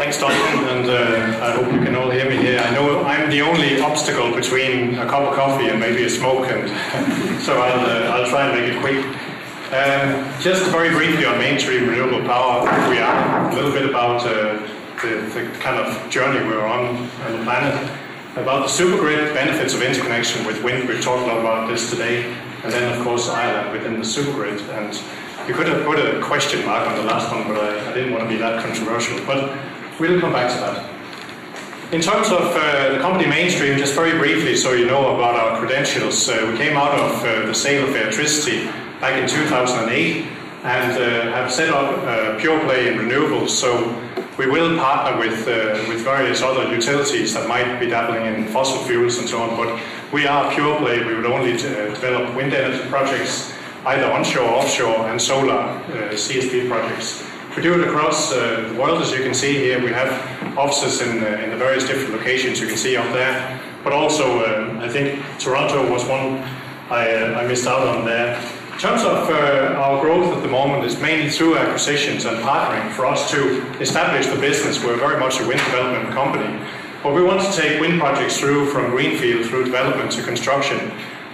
Thanks, Duncan, and I hope you can all hear me here. I know I'm the only obstacle between a cup of coffee and maybe a smoke, and so I'll try and make it quick. Just very briefly on mainstream renewable power, we are a little bit about the kind of journey we're on the planet. About the supergrid, benefits of interconnection with wind, we've talked a lot about this today, and then of course Ireland within the supergrid. And you could have put a question mark on the last one, but I didn't want to be that controversial, but we'll come back to that. In terms of the company Mainstream, just very briefly so you know about our credentials, we came out of the sale of electricity back in 2008 and have set up a pure play in renewables. So we will partner with various other utilities that might be dabbling in fossil fuels and so on, but we are pure play. We would only develop wind energy projects, either onshore, offshore, and solar CSP projects. We do it across the world, as you can see here. We have offices in the various different locations you can see up there, but also I think Toronto was one I missed out on there. In terms of our growth at the moment is mainly through acquisitions and partnering for us to establish the business. We're very much a wind development company, but we want to take wind projects through from greenfield through development to construction,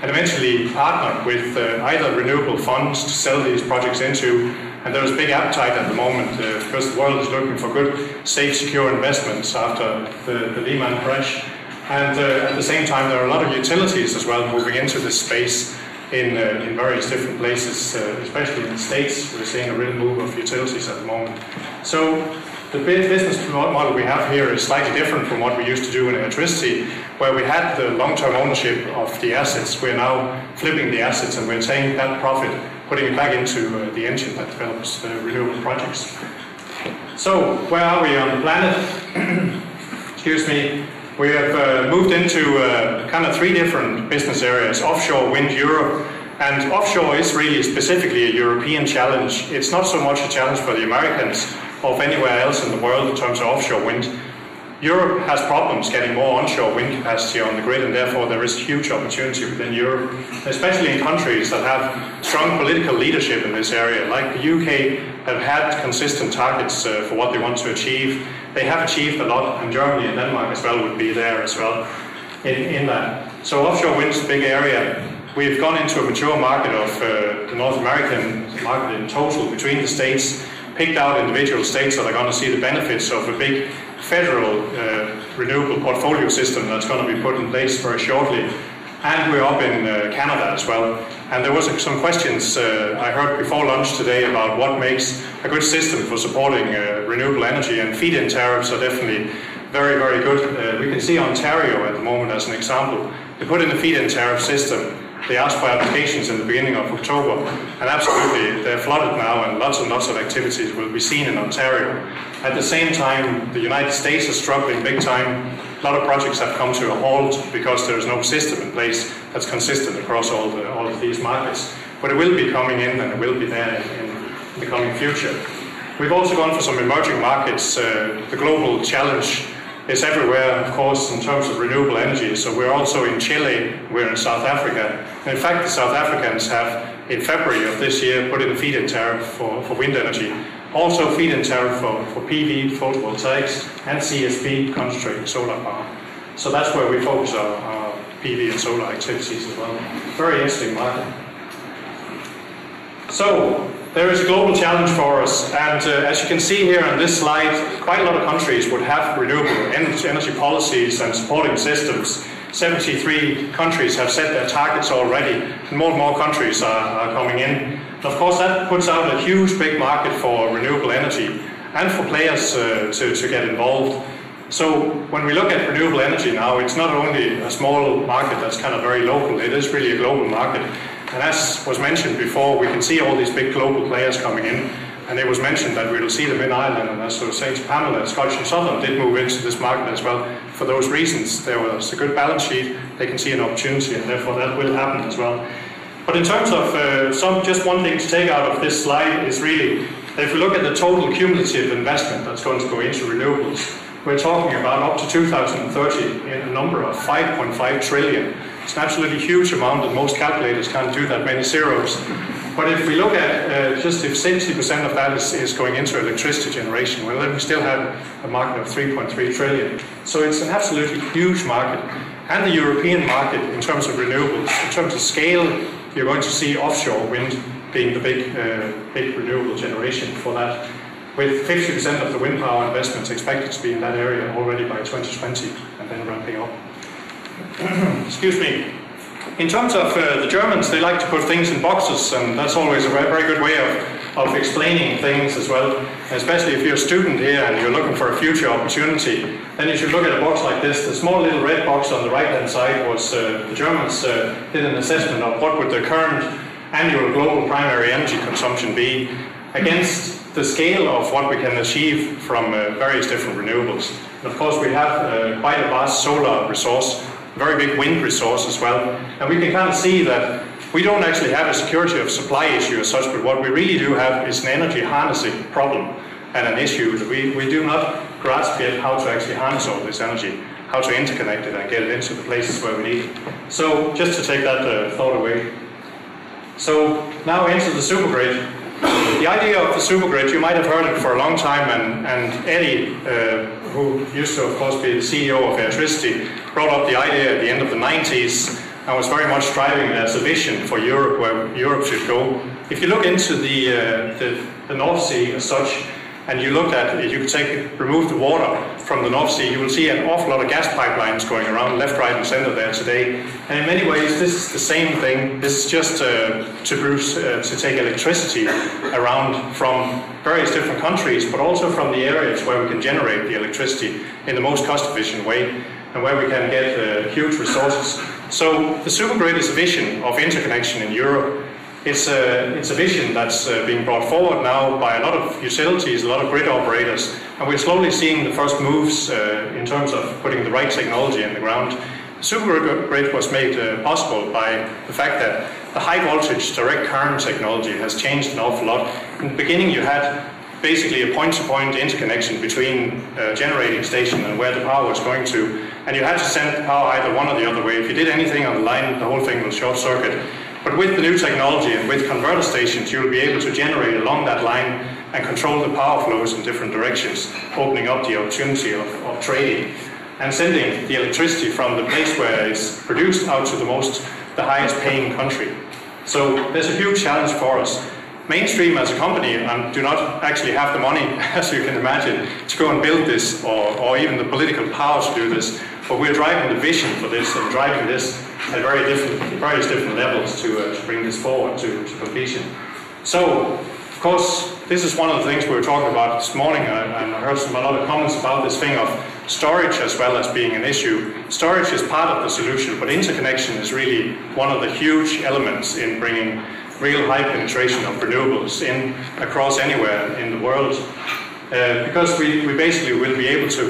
and eventually partner with either renewable funds to sell these projects into. And there is big appetite at the moment because the world is looking for good, safe, secure investments after the Lehman crash. And at the same time, there are a lot of utilities as well moving into this space in various different places, especially in the States. We're seeing a real move of utilities at the moment. So the business model we have here is slightly different from what we used to do in electricity, where we had the long-term ownership of the assets. We're now flipping the assets and we're taking that profit, putting it back into the engine that develops renewable projects. So where are we on the planet? Excuse me. We have moved into kind of three different business areas: offshore wind Europe, and offshore is really specifically a European challenge. It's not so much a challenge for the Americans or anywhere else in the world in terms of offshore wind. Europe has problems getting more onshore wind capacity on the grid, and therefore there is huge opportunity within Europe, especially in countries that have strong political leadership in this area. Like the UK have had consistent targets for what they want to achieve. They have achieved a lot, and Germany and Denmark as well would be there as well in that. So offshore wind is a big area. We've gone into a mature market of the North American market in total between the states, picked out individual states that are going to see the benefits of a big federal renewable portfolio system that's going to be put in place very shortly. And we're up in Canada as well. And there was some questions I heard before lunch today about what makes a good system for supporting renewable energy, and feed-in tariffs are definitely very, very good. We can see Ontario at the moment as an example. They put in a feed-in tariff system. They asked for applications in the beginning of October, and absolutely they're flooded now, and lots of activities will be seen in Ontario. At the same time, the United States is struggling big time. A lot of projects have come to a halt because there is no system in place that's consistent across all of these markets. But it will be coming in, and it will be there in the coming future. We've also gone for some emerging markets. The global challenge is everywhere, of course, in terms of renewable energy. So we're also in Chile, we're in South Africa. And in fact, the South Africans have, in February of this year, put in a feed-in tariff for wind energy. Also feed-in tariff for PV, photovoltaics, and CSP, concentrated solar power. So that's where we focus our PV and solar activities as well. Very interesting market. So there is a global challenge for us, and as you can see here on this slide, quite a lot of countries would have renewable energy policies and supporting systems. 73 countries have set their targets already, and more countries are coming in. Of course, that puts out a huge, big market for renewable energy and for players to get involved. So when we look at renewable energy now, it's not only a small market that's kind of very local, it is really a global market. And as was mentioned before, we can see all these big global players coming in. And it was mentioned that we will see them in Ireland, and as I was saying to Pamela, Scottish and Southern did move into this market as well. For those reasons, there was a good balance sheet, they can see an opportunity, and therefore that will happen as well. But in terms of just one thing to take out of this slide is really, if we look at the total cumulative investment that's going to go into renewables, we're talking about up to 2030 in a number of 5.5 trillion. It's an absolutely huge amount, and most calculators can't do that many zeros. But if we look at just if 60% of that is going into electricity generation, well, then we still have a market of 3.3 trillion. So it's an absolutely huge market. And the European market, in terms of renewables, in terms of scale, you're going to see offshore wind being the big renewable generation for that, with 50% of the wind power investments expected to be in that area already by 2020 and then ramping up. Excuse me. In terms of the Germans, they like to put things in boxes, and that's always a very good way of explaining things as well. Especially if you're a student here and you're looking for a future opportunity, then you should look at a box like this. The small little red box on the right-hand side was the Germans did an assessment of what would the current annual global primary energy consumption be against the scale of what we can achieve from various different renewables. And of course, we have quite a vast solar resource, very big wind resource as well, and we can kind of see that we don't actually have a security of supply issue as such, but what we really do have is an energy harnessing problem and an issue that we do not grasp yet how to actually harness all this energy, how to interconnect it and get it into the places where we need it. So just to take that thought away. So now into the supergrid. The idea of the supergrid, you might have heard it for a long time, and Eddie, who used to of course be the CEO of electricity, brought up the idea at the end of the 90s and was very much driving it as a vision for Europe, where Europe should go. If you look into the North Sea as such, and you looked at it, you could remove the water from the North Sea, you will see an awful lot of gas pipelines going around left, right and centre there today. And in many ways this is the same thing. This is just to take electricity around from various different countries, but also from the areas where we can generate the electricity in the most cost efficient way and where we can get huge resources. So the supergrid is a vision of interconnection in Europe. It's a vision that's being brought forward now by a lot of utilities, a lot of grid operators, and we're slowly seeing the first moves in terms of putting the right technology in the ground. The supergrid was made possible by the fact that the high voltage direct current technology has changed an awful lot. In the beginning you had basically a point-to-point interconnection between a generating station and where the power was going to, and you had to send power either one or the other way. If you did anything on the line, the whole thing will short circuit. But with the new technology and with converter stations, you'll be able to generate along that line and control the power flows in different directions, opening up the opportunity of trading and sending the electricity from the place where it's produced out to the highest paying country. So there's a huge challenge for us. Mainstream as a company do not actually have the money, as you can imagine, to go and build this or even the political power to do this. But we're driving the vision for this and driving this at various different levels to bring this forward to completion. So, of course, this is one of the things we were talking about this morning, and I heard a lot of comments about this thing of storage as well as being an issue. Storage is part of the solution, but interconnection is really one of the huge elements in bringing real high penetration of renewables in across anywhere in the world, because we basically will be able to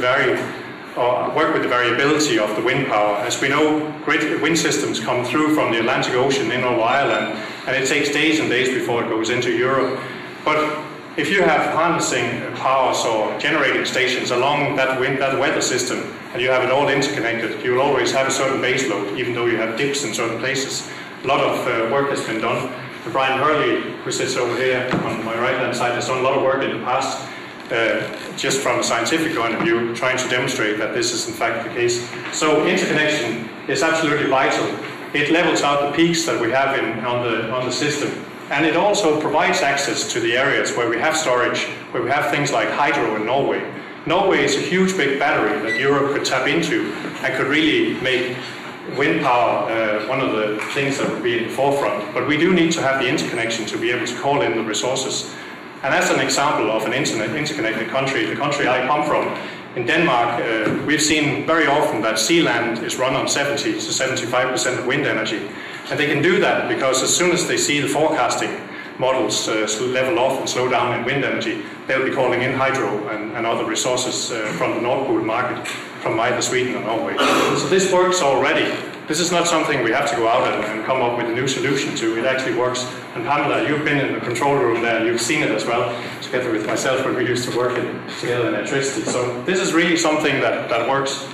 work with the variability of the wind power. As we know, great wind systems come through from the Atlantic Ocean in over Ireland, and it takes days and days before it goes into Europe. But if you have harnessing powers or generating stations along that weather system, and you have it all interconnected, you will always have a certain base load, even though you have dips in certain places. A lot of work has been done. Brian Hurley, who sits over here on my right-hand side, has done a lot of work in the past, just from a scientific point of view, trying to demonstrate that this is in fact the case. So interconnection is absolutely vital. It levels out the peaks that we have on the system, and it also provides access to the areas where we have storage, where we have things like hydro in Norway. Norway is a huge big battery that Europe could tap into and could really make wind power one of the things that would be in the forefront. But we do need to have the interconnection to be able to call in the resources. And as an example of an interconnected country, the country I come from, in Denmark, we've seen very often that sea land is run on 70 to 75% of wind energy. And they can do that because as soon as they see the forecasting models level off and slow down in wind energy, they'll be calling in hydro and other resources from the Nord Pool market, from either Sweden or Norway. So this works already. This is not something we have to go out and come up with a new solution to. It actually works. And Pamela, you've been in the control room there, and you've seen it as well, together with myself when we used to work together in electricity. So this is really something that works.